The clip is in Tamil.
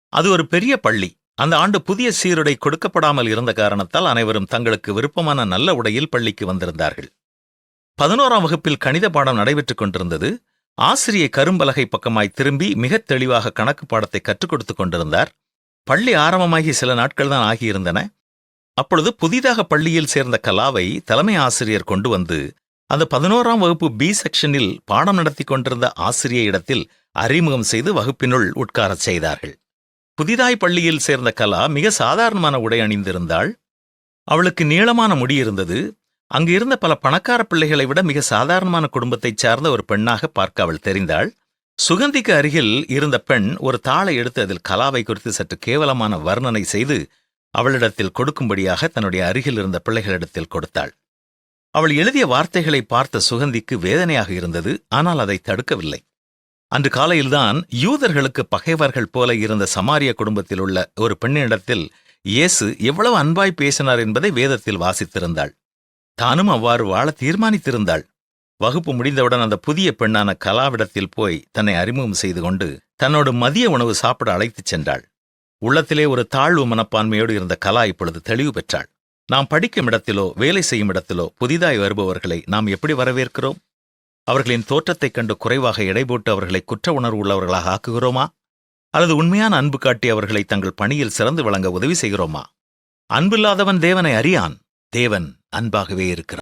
அது ஒரு பெரிய பள்ளி. அந்த ஆண்டு புதிய சீருடை கொடுக்கப்படாமல் இருந்த காரணத்தால் அனைவரும் தங்களுக்கு விருப்பமான நல்ல உடையில் பள்ளிக்கு வந்திருந்தார்கள். 11ஆம் வகுப்பில் கணித பாடம் நடைபெற்றுக் கொண்டிருந்தது. ஆசிரியை கரும்பலகை பக்கமாய் திரும்பி மிகத் தெளிவாக கணக்கு பாடத்தை கற்றுக் கொடுத்துக் கொண்டிருந்தார். பள்ளி ஆரம்பமாகி சில நாட்கள் தான் ஆகியிருந்தன. அப்பொழுது புதிதாக பள்ளியில் சேர்ந்த கலாவை தலைமை ஆசிரியர் கொண்டு வந்து அந்த 11ஆம் வகுப்பு பி செக்ஷனில் பாடம் நடத்தி கொண்டிருந்த ஆசிரிய இடத்தில் அறிமுகம் செய்து வகுப்பினுள் உட்காரச் செய்தார்கள். புதிதாய் பள்ளியில் சேர்ந்த கலா மிக சாதாரணமான உடை அணிந்திருந்தாள். அவளுக்கு நீளமான முடி இருந்தது. அங்கு இருந்த பல பணக்கார பிள்ளைகளை விட மிக சாதாரணமான குடும்பத்தைச் சார்ந்த ஒரு பெண்ணாக பார்க்க அவள் தெரிந்தாள். சுகந்திக்கு அருகில் இருந்த பெண் ஒரு தாளை எடுத்து அதில் கலாவை குறித்து சற்று கேவலமான வர்ணனை செய்து அவளிடத்தில் கொடுக்கும்படியாக தன்னுடைய அருகில் இருந்த பிள்ளைகளிடத்தில் கொடுத்தாள். அவள் எழுதிய வார்த்தைகளை பார்த்த சுகந்திக்கு வேதனையாக இருந்தது. ஆனால் அதை தடுக்கவில்லை. அன்று காலையில்தான் யூதர்களுக்கு பகைவர்கள் போல இருந்த சமாரிய குடும்பத்தில் உள்ள ஒரு பெண்ணிடத்தில் இயேசு எவ்வளவு அன்பாய் பேசினார் என்பதை வேதத்தில் வாசித்திருந்தாள். தானும் அவ்வாறு வாழ தீர்மானித்திருந்தாள். வகுப்பு முடிந்தவுடன் அந்த புதிய பெண்ணான கலாவிடத்தில் போய் தன்னை அறிமுகம் செய்து கொண்டு தன்னோடு மதிய உணவு சாப்பிட அழைத்துச் சென்றாள். உள்ளத்திலே ஒரு தாழ்வு மனப்பான்மையோடு இருந்த கலா இப்பொழுது தெளிவு பெற்றாள். நாம் படிக்கும் இடத்திலோ வேலை செய்யும் இடத்திலோ புதிதாய் வருபவர்களை நாம் எப்படி வரவேற்கிறோம்? அவர்களின் தோற்றத்தைக் கண்டு குறைவாக எடை போட்டு அவர்களை குற்ற உணர்வு உள்ளவர்களாக ஆக்குகிறோமா? அல்லது உண்மையான அன்பு காட்டி அவர்களை தங்கள் பணியில் சிறந்து விளங்க உதவி செய்கிறோமா? அன்பில்லாதவன் தேவனை அறியான். தேவன் அன்பாகவே இருக்கிறார்.